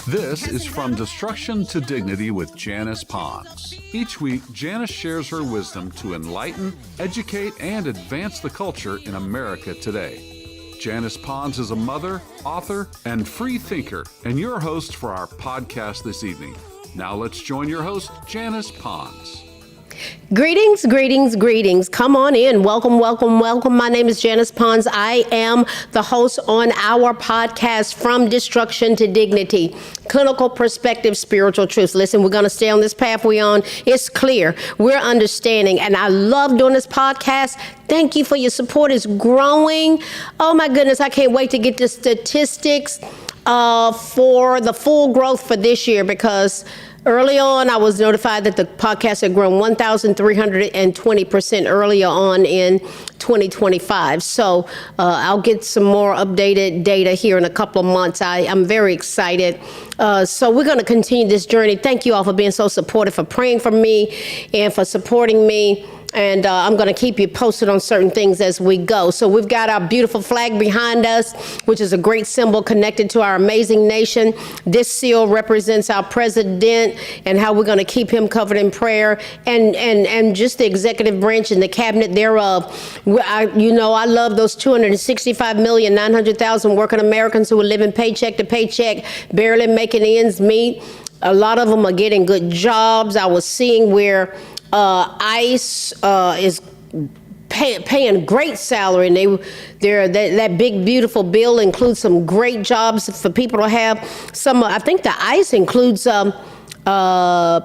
This is From Destruction to Dignity with Janice Pons. Each week, Janice shares her wisdom to enlighten, educate, and advance the culture in America today. Janice Pons is a mother, author, and free thinker, and your host for our podcast this evening. Now let's join your host, Janice Pons. Greetings, greetings, greetings. Come on in. Welcome, welcome, welcome. My name is Janice Pons. I am the host on our podcast, From Destruction to Dignity, Clinical Perspective, Spiritual Truth. Listen, we're going to stay on this path we're on. It's clear. We're understanding. And I love doing this podcast. Thank you for your support. It's growing. Oh, my goodness. I can't wait to get the statistics for the full growth for this year, because early on, I was notified that the podcast had grown 1,320% earlier on in 2025. So I'll get some more updated data here in a couple of months. I'm very excited. So we're going to continue this journey. Thank you all for being so supportive, for praying for me, and for supporting me. And I'm going to keep you posted on certain things as we go. So we've got our beautiful flag behind us, which is a great symbol connected to our amazing nation. This seal represents our president and how we're going to keep him covered in prayer, and just the executive branch and the cabinet thereof. I love those 265,900,000 working Americans who are living paycheck to paycheck, barely making ends meet. A lot of them are getting good jobs. I was seeing where ICE is paying great salary, and that big beautiful bill includes some great jobs for people to have. Some, I think the ICE includes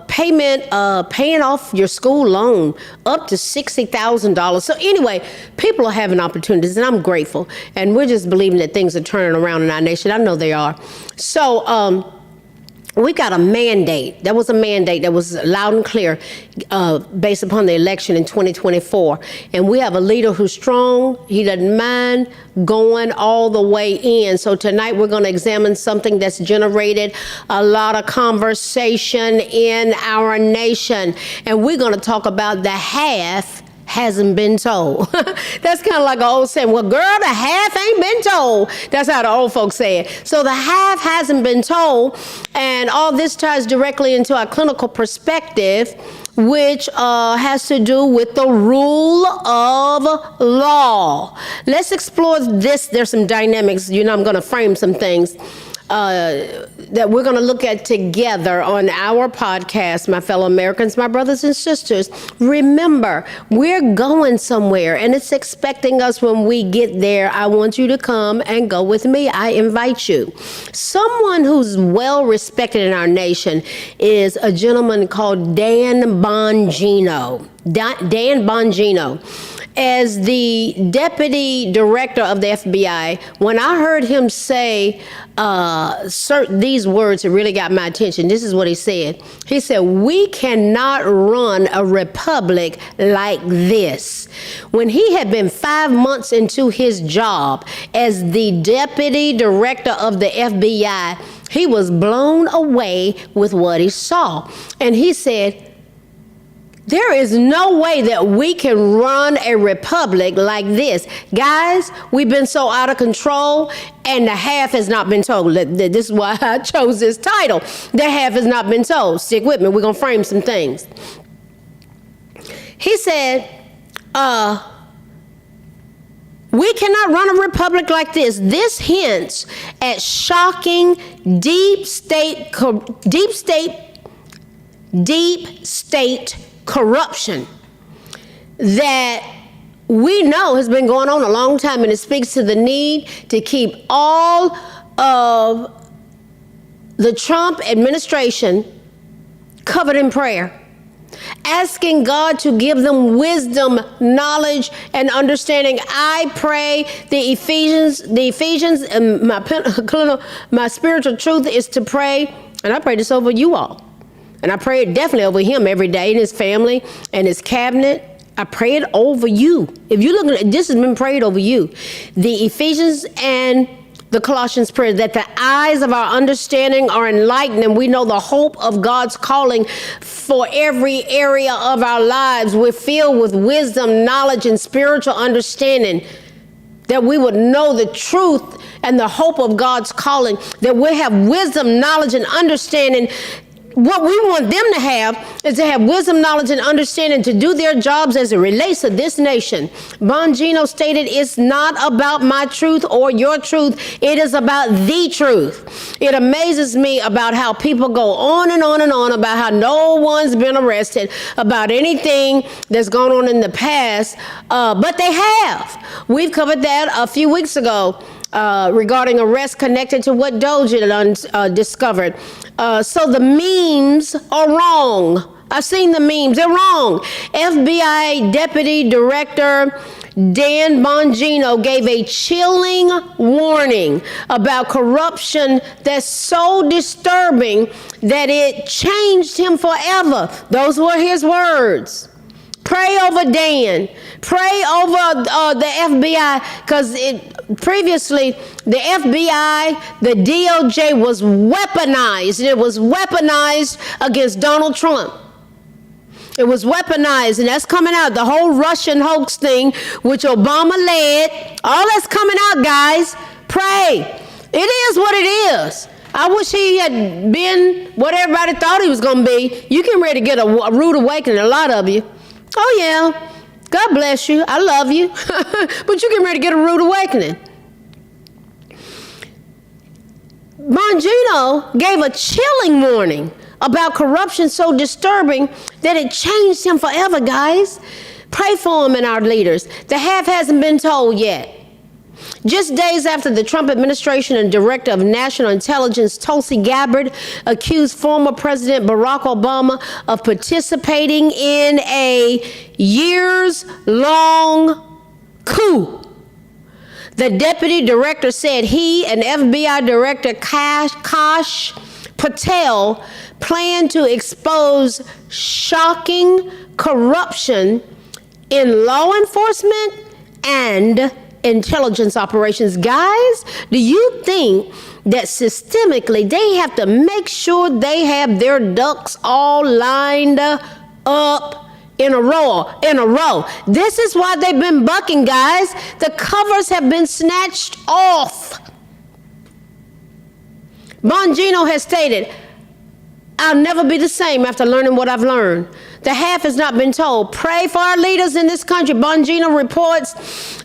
paying off your school loan up to $60,000. So anyway, people are having opportunities, and I'm grateful. And we're just believing that things are turning around in our nation. I know they are. So we got a mandate. That was a mandate that was loud and clear based upon the election in 2024. And we have a leader who's strong. He doesn't mind going all the way in. So tonight we're going to examine something that's generated a lot of conversation in our nation. And we're going to talk about the half hasn't been told. That's kind of like an old saying, well, girl, the half ain't been told. That's how the old folks say it. So the half hasn't been told, and all this ties directly into our clinical perspective, which has to do with the rule of law. Let's explore this. There's some dynamics. I'm going to frame some things that we're going to look at together on our podcast, my fellow Americans, my brothers and sisters. Remember, we're going somewhere, and it's expecting us when we get there. I want you to come and go with me. I invite you. Someone who's well respected in our nation is a gentleman called Dan Bongino. Dan Bongino. As the deputy director of the FBI, when I heard him say these words, it really got my attention. This is what he said. He said, "We cannot run a republic like this." When he had been 5 months into his job as the deputy director of the FBI, he was blown away with what he saw. And he said, there is no way that we can run a republic like this. Guys, we've been so out of control, and the half has not been told. This is why I chose this title. The half has not been told. Stick with me. We're going to frame some things. He said, we cannot run a republic like this. This hints at shocking deep state corruption that we know has been going on a long time, and it speaks to the need to keep all of the Trump administration covered in prayer, asking God to give them wisdom, knowledge, and understanding. I pray the Ephesians, and my spiritual truth is to pray, and I pray this over you all. And I pray it definitely over him every day, and his family and his cabinet. I pray it over you. If you look at this, has been prayed over you. The Ephesians and the Colossians prayer, that the eyes of our understanding are enlightened, and we know the hope of God's calling for every area of our lives. We're filled with wisdom, knowledge, and spiritual understanding. that we would know the truth and the hope of God's calling, that we have wisdom, knowledge, and understanding. What we want them to have is to have wisdom, knowledge, and understanding to do their jobs as it relates to this nation. Bongino stated, "It's not about my truth or your truth. It is about the truth." It amazes me about how people go on and on and on about how no one's been arrested about anything that's gone on in the past, but they have. We've covered that a few weeks ago. Regarding arrests connected to what Doge discovered. So the memes are wrong. I've seen the memes. They're wrong. FBI Deputy Director Dan Bongino gave a chilling warning about corruption that's so disturbing that it changed him forever. Those were his words. Pray over Dan. Pray over the FBI, because previously the FBI, the DOJ was weaponized. It was weaponized against Donald Trump. It was weaponized, and that's coming out. The whole Russian hoax thing, which Obama led, all that's coming out, guys. Pray. It is what it is. I wish he had been what everybody thought he was going to be. You can ready to get a rude awakening, a lot of you. Oh, yeah. God bless you. I love you. But you get ready to get a rude awakening. Bongino gave a chilling warning about corruption so disturbing that it changed him forever, guys. Pray for him and our leaders. The half hasn't been told yet. Just days after the Trump administration and Director of National Intelligence Tulsi Gabbard accused former President Barack Obama of participating in a years-long coup, the deputy director said he and FBI Director Kash Patel plan to expose shocking corruption in law enforcement and intelligence operations. Guys, do you think that systemically they have to make sure they have their ducks all lined up in a row? This is why they've been bucking, guys. The covers have been snatched off. Bongino has stated, "I'll never be the same after learning what I've learned." The half has not been told. Pray for our leaders in this country. Bongino reports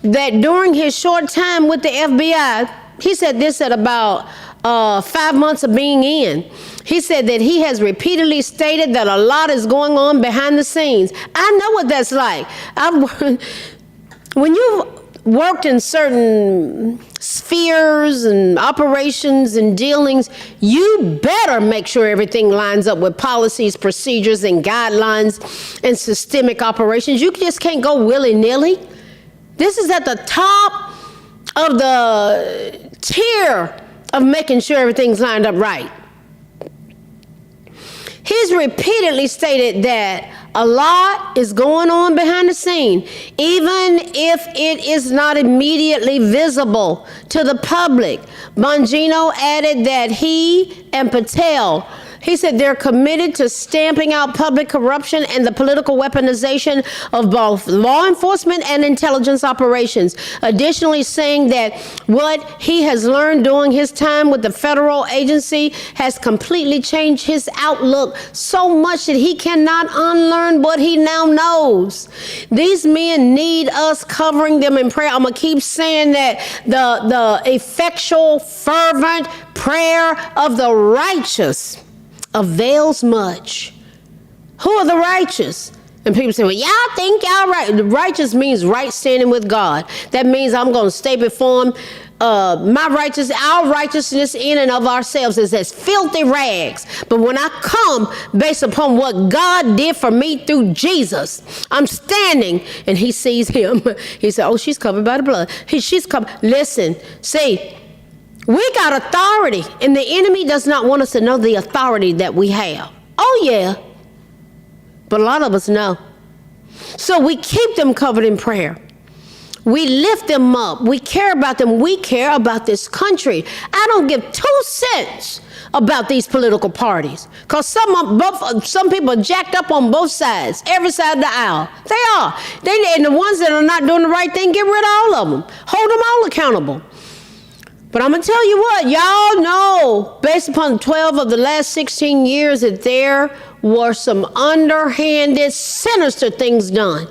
that during his short time with the FBI, he said this at about 5 months of being in. He said that he has repeatedly stated that a lot is going on behind the scenes. I know what that's like. When you worked in certain spheres and operations and dealings, you better make sure everything lines up with policies, procedures, and guidelines and systemic operations. You just can't go willy-nilly. This is at the top of the tier of making sure everything's lined up right. He's repeatedly stated that a lot is going on behind the scene, even if it is not immediately visible to the public. Bongino added that he and Patel, he said they're committed to stamping out public corruption and the political weaponization of both law enforcement and intelligence operations. Additionally, saying that what he has learned during his time with the federal agency has completely changed his outlook so much that he cannot unlearn what he now knows. These men need us covering them in prayer. I'm going to keep saying that the effectual, fervent prayer of the righteous avails much. Who are the righteous? And people say, well, y'all think y'all right. The righteous means right standing with God. That means I'm going to stay before him. Our righteousness in and of ourselves is as filthy rags. But when I come based upon what God did for me through Jesus, I'm standing and he sees him. He said, oh, she's covered by the blood. She's covered. Listen, see, we got authority, and the enemy does not want us to know the authority that we have. Oh, yeah. But a lot of us know. So we keep them covered in prayer. We lift them up. We care about them. We care about this country. I don't give 2 cents about these political parties, because some people are jacked up on both sides, every side of the aisle. They are. And the ones that are not doing the right thing, get rid of all of them. Hold them all accountable. But I'm going to tell you what, y'all know, based upon 12 of the last 16 years, that there were some underhanded, sinister things done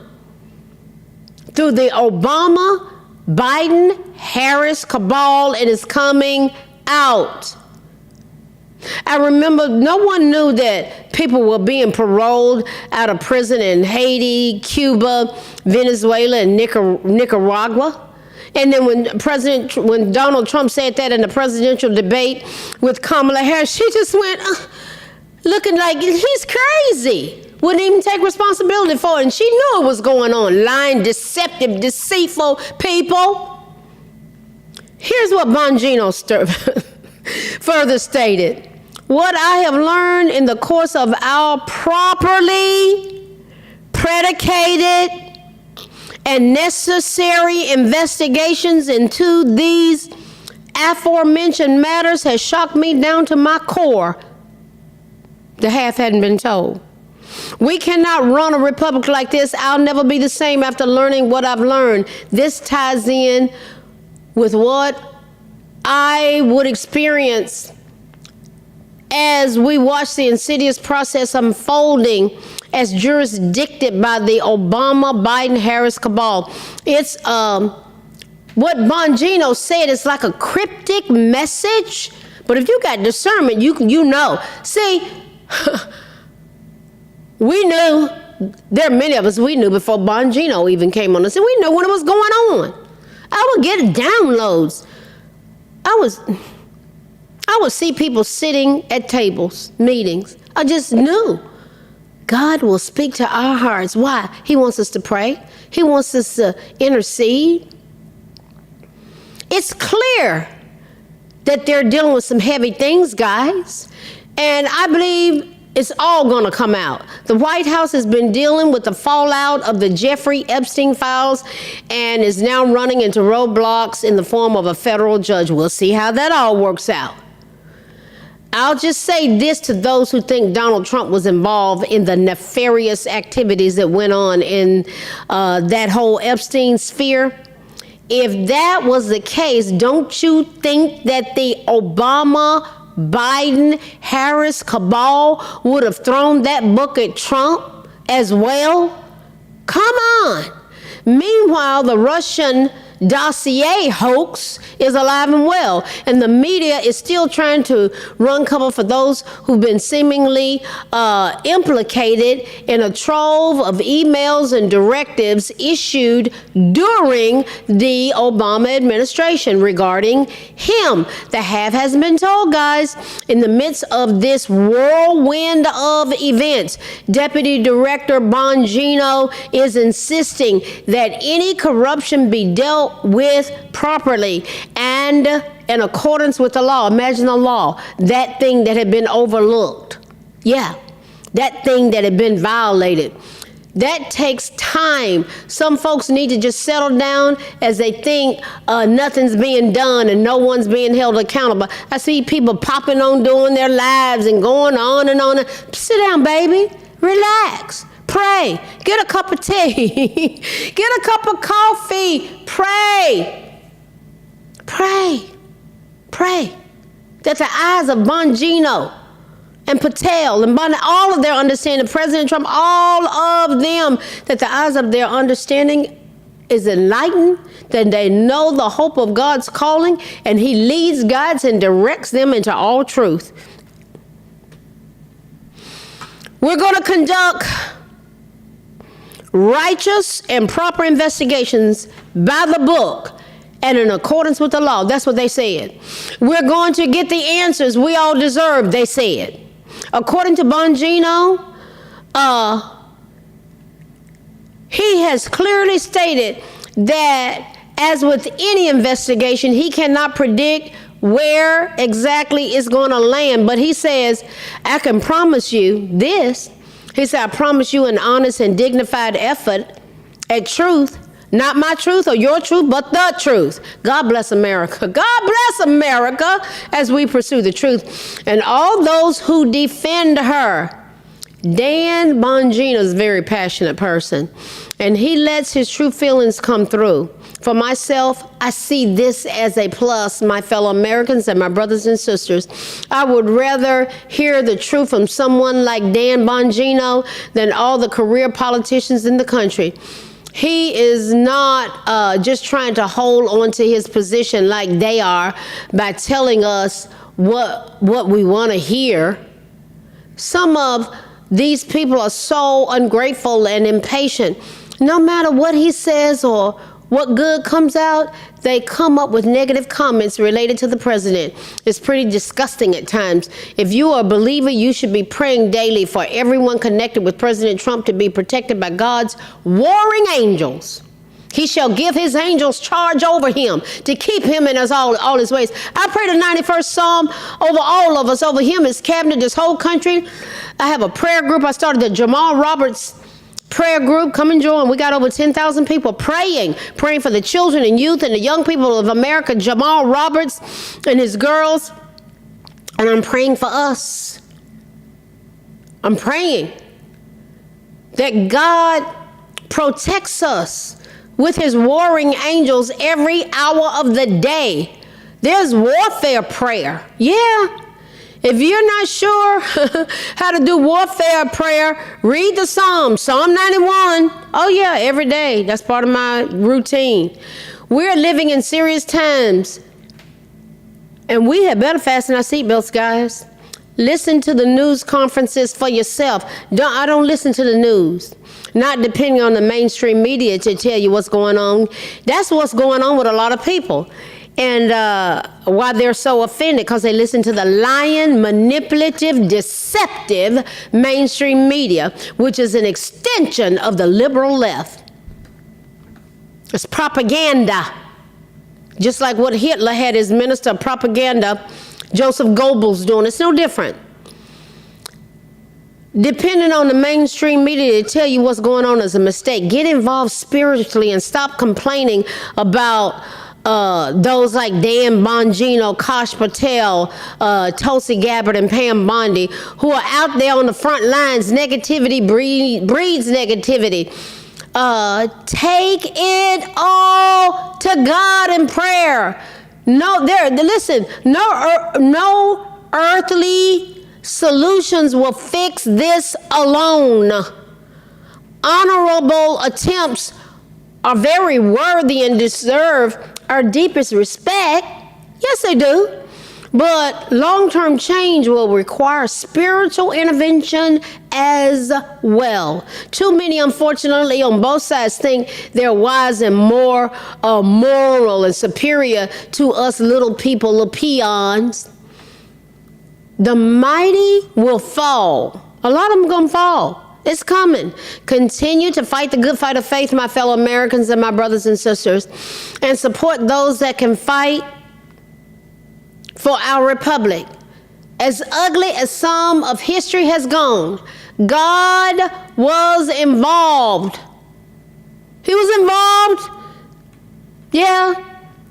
through the Obama, Biden, Harris cabal. It is coming out. I remember no one knew that people were being paroled out of prison in Haiti, Cuba, Venezuela, and Nicaragua. And then when Donald Trump said that in the presidential debate with Kamala Harris, she just went looking like he's crazy. Wouldn't even take responsibility for it. And she knew it was going on. Lying, deceptive, deceitful people. Here's what Bongino further stated. What I have learned in the course of our properly predicated and necessary investigations into these aforementioned matters has shocked me down to my core. The half hadn't been told. We cannot run a republic like this. I'll never be the same after learning what I've learned. This ties in with what I would experience as we watch the insidious process unfolding as jurisdicted by the Obama, Biden, Harris cabal. It's what Bongino said is like a cryptic message, but if you got discernment, you know. See, we knew, there are many of us we knew before Bongino even came on us, and we knew when it was going on. I would get downloads. I would see people sitting at tables, meetings. I just knew God will speak to our hearts. Why? He wants us to pray. He wants us to intercede. It's clear that they're dealing with some heavy things, guys. And I believe it's all going to come out. The White House has been dealing with the fallout of the Jeffrey Epstein files and is now running into roadblocks in the form of a federal judge. We'll see how that all works out. I'll just say this to those who think Donald Trump was involved in the nefarious activities that went on in that whole Epstein sphere. If that was the case, don't you think that the Obama, Biden, Harris cabal would have thrown that book at Trump as well? Come on. Meanwhile, the Russian dossier hoax is alive and well, and the media is still trying to run cover for those who've been seemingly implicated in a trove of emails and directives issued during the Obama administration regarding him. The half hasn't been told, guys. In the midst of this whirlwind of events, Deputy Director Bongino is insisting that any corruption be dealt with properly and in accordance with the law. Imagine the law, that thing that had been overlooked. Yeah, that thing that had been violated. That takes time. Some folks need to just settle down as they think nothing's being done and no one's being held accountable. I see people popping on doing their lives and going on and on. Sit down, baby. Relax. Pray. Get a cup of tea. Get a cup of coffee. Pray. Pray. Pray. That the eyes of Bongino and Patel and all of their understanding, President Trump, all of them, that the eyes of their understanding is enlightened, that they know the hope of God's calling, and he leads, guides, and directs them into all truth. We're going to conduct righteous and proper investigations by the book and in accordance with the law. That's what they said. We're going to get the answers we all deserve, they said. According to Bongino, he has clearly stated that, as with any investigation, he cannot predict where exactly it's going to land. But he says, I can promise you this. He said, I promise you an honest and dignified effort at truth. Not my truth or your truth, but the truth. God bless America. God bless America as we pursue the truth. And all those who defend her. Dan Bongino is a very passionate person, and he lets his true feelings come through. For myself, I see this as a plus, my fellow Americans and my brothers and sisters. I would rather hear the truth from someone like Dan Bongino than all the career politicians in the country. He is not just trying to hold on to his position like they are by telling us what we want to hear. Some of these people are so ungrateful and impatient. No matter what he says or what good comes out, they come up with negative comments related to the president. It's pretty disgusting at times. If you are a believer, you should be praying daily for everyone connected with President Trump to be protected by God's warring angels. He shall give his angels charge over him to keep him in all his ways. I pray the 91st Psalm over all of us, over him, his cabinet, this whole country. I have a prayer group. I started the Jamal Roberts prayer group. Come and join. We got over 10,000 people praying for the children and youth and the young people of America. Jamal Roberts and his girls. And I'm praying for us. I'm praying that God protects us with his warring angels every hour of the day. There's warfare prayer. Yeah. If you're not sure how to do warfare prayer, read the Psalm 91. Oh yeah, every day. That's part of my routine. We're living in serious times, and we had better fasten our seatbelts, guys. Listen to the news conferences for yourself. I don't listen to the news. Not depending on the mainstream media to tell you what's going on. That's what's going on with a lot of people. And why they're so offended, because they listen to the lying, manipulative, deceptive mainstream media, which is an extension of the liberal left. It's propaganda. Just like what Hitler had his minister of propaganda, Joseph Goebbels, doing. It's no different. Depending on the mainstream media to tell you what's going on is a mistake. Get involved spiritually and stop complaining about those like Dan Bongino, Kash Patel, Tulsi Gabbard, and Pam Bondi, who are out there on the front lines. Negativity breeds negativity. Take it all to God in prayer. Listen, no earthly solutions will fix this alone. Honorable attempts are very worthy and deserve our deepest respect. Yes, they do. But long-term change will require spiritual intervention as well. Too many, unfortunately, on both sides think they're wise and more moral and superior to us little people, the peons. The mighty will fall. A lot of them gonna fall. It's coming. Continue to fight the good fight of faith, my fellow Americans and my brothers and sisters, and support those that can fight for our republic. As ugly as some of history has gone, God was involved. He was involved. Yeah.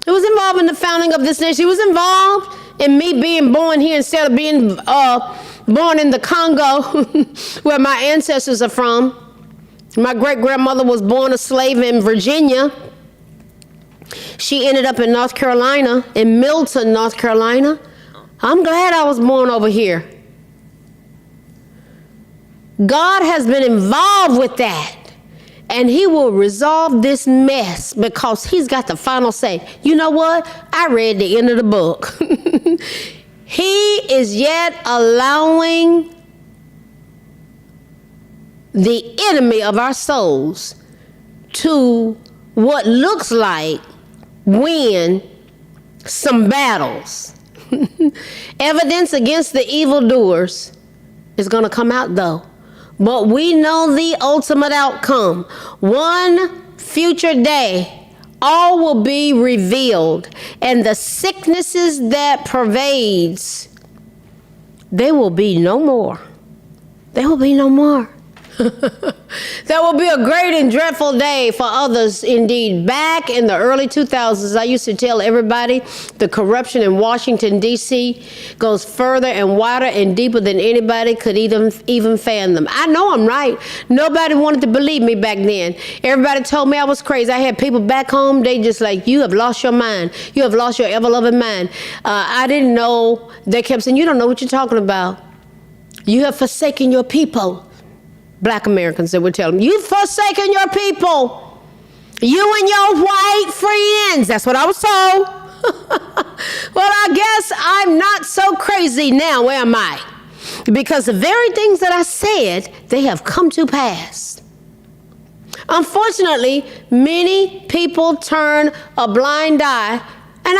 He was involved in the founding of this nation. He was involved in me being born here instead of being born in the Congo, where my ancestors are from. My great-grandmother was born a slave in Virginia. She ended up in North Carolina, in Milton, North Carolina. I'm glad I was born over here. God has been involved with that, and he will resolve this mess because he's got the final say. You know what? I read the end of the book. He is yet allowing the enemy of our souls to what looks like win some battles. Evidence against the evildoers is going to come out though. But we know the ultimate outcome. One future day, all will be revealed, and the sicknesses that pervades, they will be no more. There will be no more. There will be a great and dreadful day for others indeed. Back in the early 2000s, I used to tell everybody the corruption in Washington, D.C. goes further and wider and deeper than anybody could even fathom. I know I'm right. Nobody wanted to believe me back then. Everybody told me I was crazy. I had people back home, they just like, you have lost your mind. You have lost your ever-loving mind. I didn't know. They kept saying, you don't know what you're talking about. You have forsaken your people. Black Americans, they would tell them, you've forsaken your people. You and your white friends. That's what I was told. Well, I guess I'm not so crazy now, am I? Because the very things that I said, they have come to pass. Unfortunately, many people turn a blind eye, and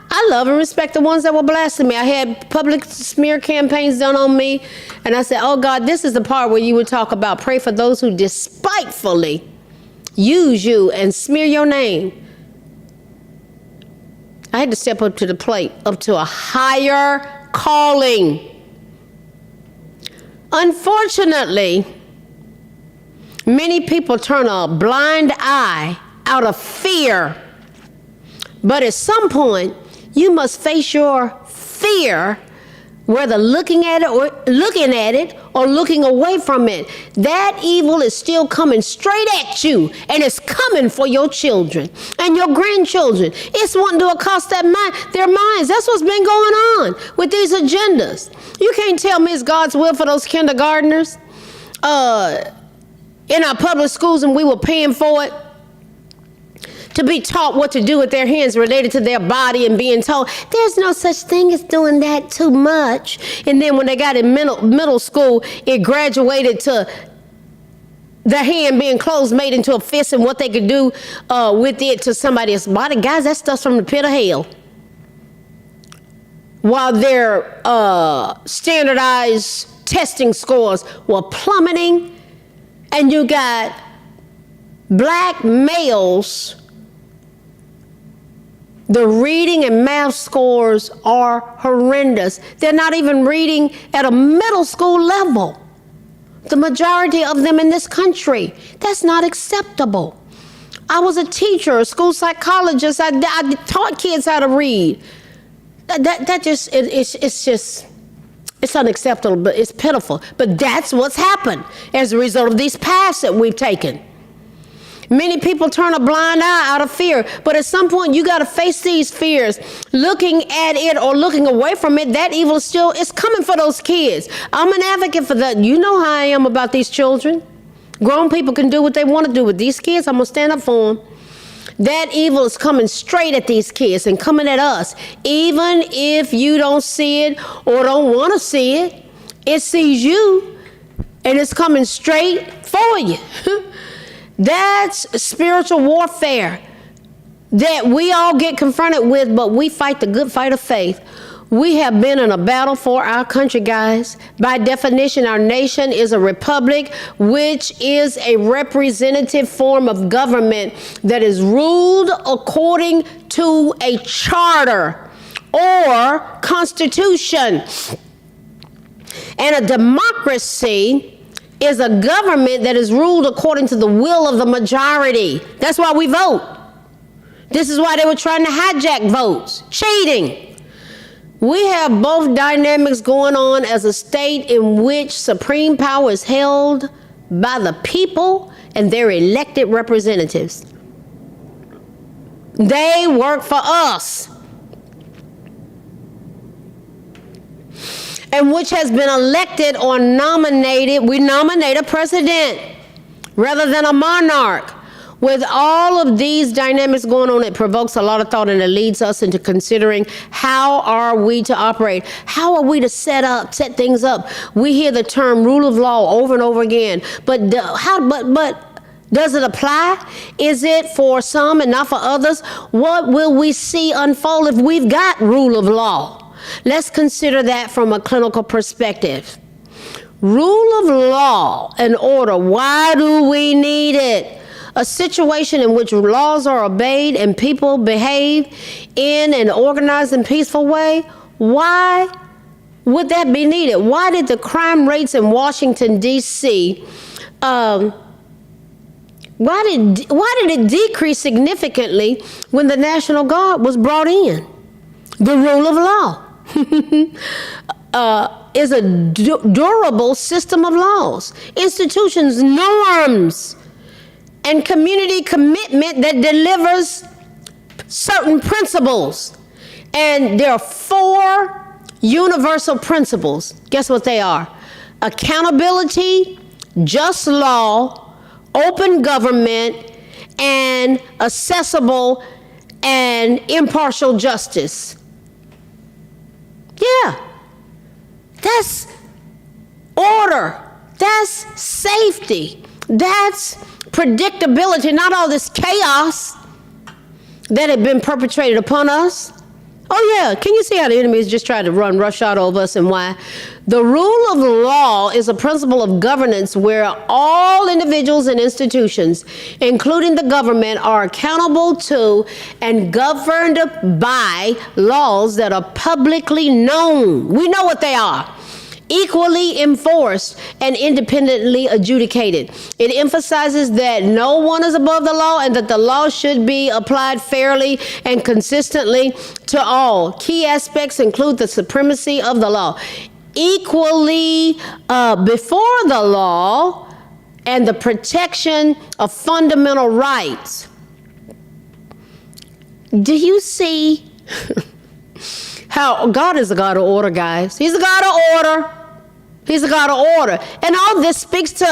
I love and respect the ones that were blasting me. I had public smear campaigns done on me, and I said, oh God, this is the part where you would talk about pray for those who despitefully use you and smear your name. I had to step up to the plate, up to a higher calling. Unfortunately, many people turn a blind eye out of fear. But at some point, you must face your fear, whether looking at it or looking away from it. That evil is still coming straight at you, and it's coming for your children and your grandchildren. It's wanting to accost their minds. That's what's been going on with these agendas. You can't tell me it's God's will for those kindergartners in our public schools, and we were paying for it, to be taught what to do with their hands related to their body, and being told there's no such thing as doing that too much. And then when they got in middle school, it graduated to the hand being closed, made into a fist, and what they could do with it to somebody else's body. Guys, that stuff's from the pit of hell. While their standardized testing scores were plummeting, and you got black males, the reading and math scores are horrendous. They're not even reading at a middle school level. The majority of them in this country. That's not acceptable. I was a teacher, a school psychologist. I taught kids how to read. It's unacceptable, but it's pitiful. But that's what's happened as a result of these paths that we've taken. Many people turn a blind eye out of fear, but at some point you got to face these fears. Looking at it or looking away from it, that evil is coming for those kids. I'm an advocate for that. You know how I am about these children. Grown people can do what they want to do with these kids. I'm going to stand up for them. That evil is coming straight at these kids and coming at us. Even if you don't see it or don't want to see it, it sees you and it's coming straight for you. That's spiritual warfare that we all get confronted with, but we fight the good fight of faith. We have been in a battle for our country, guys. By definition, our nation is a republic, which is a representative form of government that is ruled according to a charter or constitution. And a democracy is a government that is ruled according to the will of the majority. That's why we vote. This is why they were trying to hijack votes, cheating. We have both dynamics going on as a state in which supreme power is held by the people and their elected representatives. They work for us. And which has been elected or nominated, we nominate a president rather than a monarch. With all of these dynamics going on, it provokes a lot of thought, and it leads us into considering how are we to operate? How are we to set things up? We hear the term rule of law over and over again, but does it apply? Is it for some and not for others? What will we see unfold if we've got rule of law? Let's consider that from a clinical perspective. Rule of law and order, why do we need it? A situation in which laws are obeyed and people behave in an organized and peaceful way, why would that be needed? Why did the crime rates in Washington, D.C. Why did it decrease significantly when the National Guard was brought in? The rule of law is a durable system of laws, institutions, norms, and community commitment that delivers certain principles. And there are 4 universal principles. Guess what they are? Accountability, just law, open government, and accessible and impartial justice. Yeah. That's order. That's safety. That's predictability, not all this chaos that had been perpetrated upon us. Oh yeah, can you see how the enemy is just trying to run roughshod over us, and why? The rule of law is a principle of governance where all individuals and institutions, including the government, are accountable to and governed by laws that are publicly known. We know what they are. Equally enforced and independently adjudicated. It emphasizes that no one is above the law and that the law should be applied fairly and consistently to all. Key aspects include the supremacy of the law, equally before the law, and the protection of fundamental rights. Do you see how God is a God of order, guys? He's a God of order. He's a God of order. And all this speaks to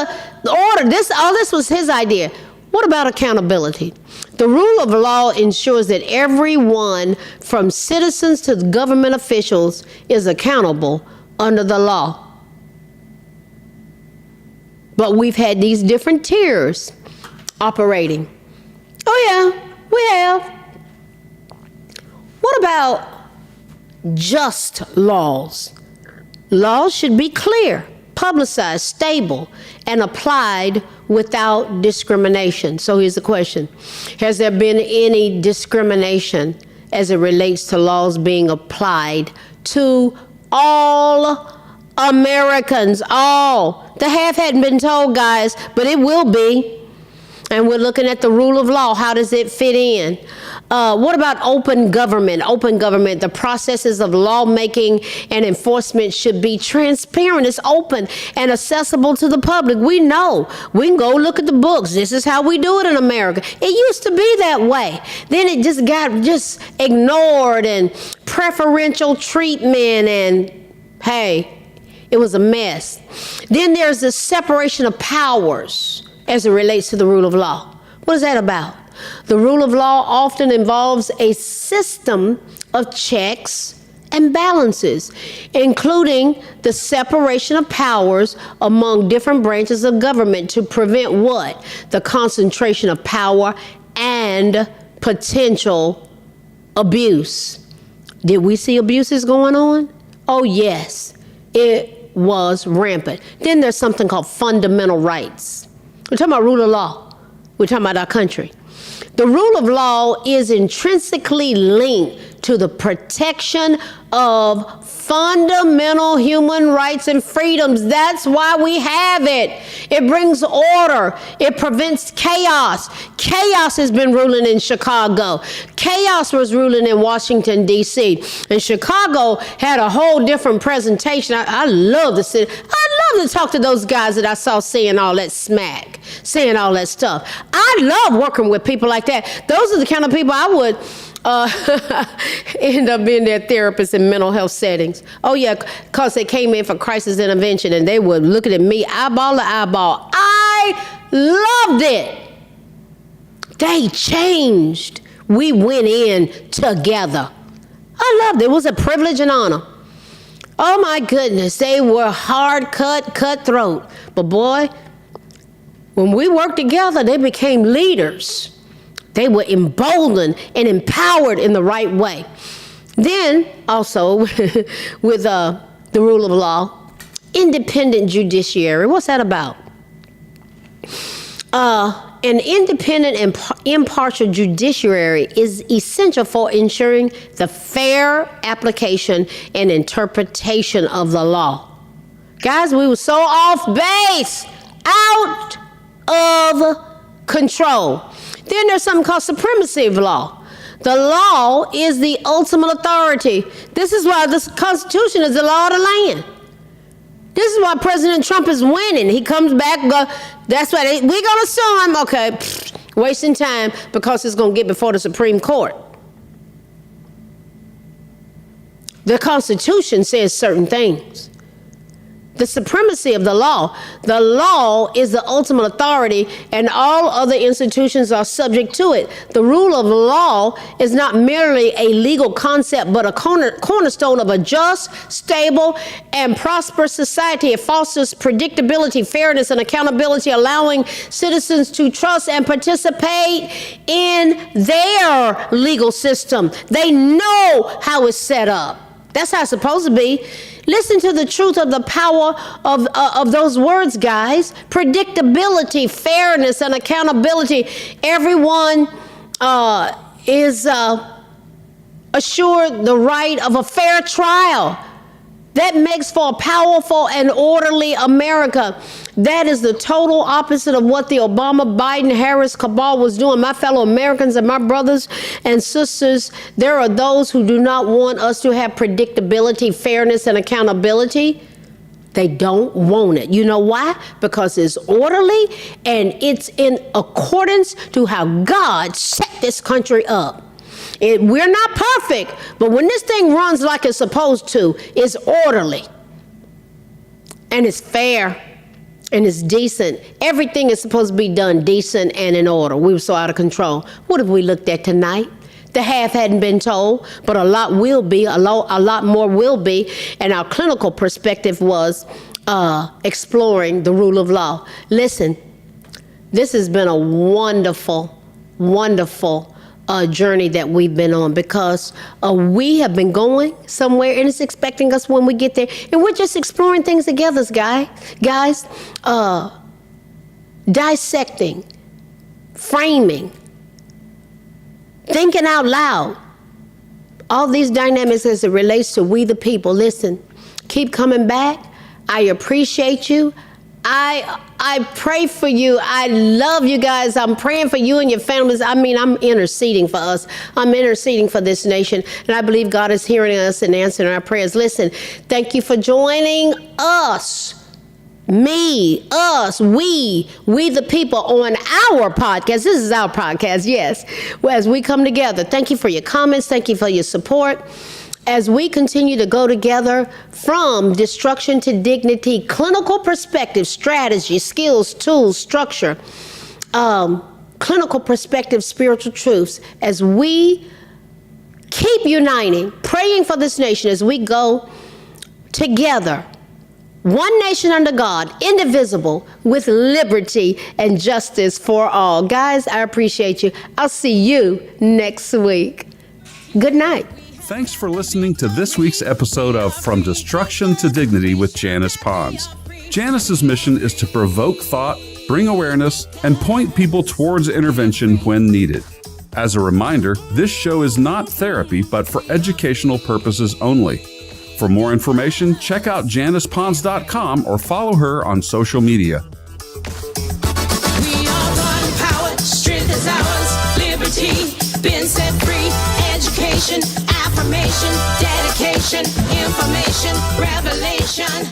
the order. All this was his idea. What about accountability? The rule of law ensures that everyone, from citizens to government officials, is accountable under the law. But we've had these different tiers operating. Oh yeah, we have. What about just laws? Laws should be clear, publicized, stable, and applied without discrimination. So here's the question. Has there been any discrimination as it relates to laws being applied to all Americans? All. The half hadn't been told, guys, but it will be. And we're looking at the rule of law. How does it fit in? What about open government? Open government, the processes of lawmaking and enforcement should be transparent. It's open and accessible to the public. We know. We can go look at the books. This is how we do it in America. It used to be that way. Then it just got ignored and preferential treatment, and hey, it was a mess. Then there's the separation of powers as it relates to the rule of law. What is that about? The rule of law often involves a system of checks and balances, including the separation of powers among different branches of government to prevent what? The concentration of power and potential abuse. Did we see abuses going on? Oh yes, it was rampant. Then there's something called fundamental rights. We're talking about rule of law. We're talking about our country. The rule of law is intrinsically linked to the protection of fundamental human rights and freedoms. That's why we have it. It brings order. It prevents chaos. Chaos has been ruling in Chicago. Chaos was ruling in Washington, D.C. And Chicago had a whole different presentation. I love the city. I love to talk to those guys that I saw saying all that smack, saying all that stuff. I love working with people like that. Those are the kind of people I would end up being their therapist in mental health settings. Oh yeah, because they came in for crisis intervention and they were looking at me eyeball to eyeball. I loved it. They changed. We went in together. I loved it. It was a privilege and honor. Oh my goodness, they were hard cutthroat. But boy, when we worked together, they became leaders. They were emboldened and empowered in the right way. Then, also, with the rule of law, independent judiciary. What's that about? An independent and impartial judiciary is essential for ensuring the fair application and interpretation of the law. Guys, we were so off base. Out of control. Then there's something called supremacy of law. The law is the ultimate authority. This is why this Constitution is the law of the land. This is why President Trump is winning. He comes back, that's why we're going to sue him. Okay, wasting time because it's going to get before the Supreme Court. The Constitution says certain things. The supremacy of the law. The law is the ultimate authority, and all other institutions are subject to it. The rule of law is not merely a legal concept, but a cornerstone of a just, stable, and prosperous society. It fosters predictability, fairness, and accountability, allowing citizens to trust and participate in their legal system. They know how it's set up. That's how it's supposed to be. Listen to the truth of the power of those words, guys. Predictability, fairness, and accountability. Everyone is assured the right of a fair trial. That makes for a powerful and orderly America. That is the total opposite of what the Obama, Biden, Harris cabal was doing. My fellow Americans and my brothers and sisters, there are those who do not want us to have predictability, fairness, and accountability. They don't want it. You know why? Because it's orderly and it's in accordance to how God set this country up. We're not perfect, but when this thing runs like it's supposed to, it's orderly and it's fair and it's decent. Everything is supposed to be done decent and in order. We were so out of control. What have we looked at tonight? The half hadn't been told, but a lot will be, a lot more will be. And our clinical perspective was exploring the rule of law. Listen, this has been a wonderful, wonderful journey that we've been on, because we have been going somewhere and it's expecting us when we get there, and we're just exploring things together, guys, dissecting, framing, thinking out loud, all these dynamics as it relates to we the people. Listen, keep coming back. I appreciate you. I pray for you. I love you guys. I'm praying for you and your families. I mean, I'm interceding for us. I'm interceding for this nation. And I believe God is hearing us and answering our prayers. Listen, thank you for joining us. Me, us, we the people on our podcast. This is our podcast, yes. Well, as we come together, thank you for your comments. Thank you for your support. As we continue to go together from destruction to dignity, clinical perspective, strategy, skills, tools, structure, clinical perspective, spiritual truths, as we keep uniting, praying for this nation as we go together, one nation under God, indivisible, with liberty and justice for all. Guys, I appreciate you. I'll see you next week. Good night. Thanks for listening to this week's episode of From Destruction to Dignity with Janice Pons. Janice's mission is to provoke thought, bring awareness, and point people towards intervention when needed. As a reminder, this show is not therapy, but for educational purposes only. For more information, check out JanicePons.com or follow her on social media. We are one power, strength is ours, liberty, been set free, education, affirmation, dedication, information, revelation.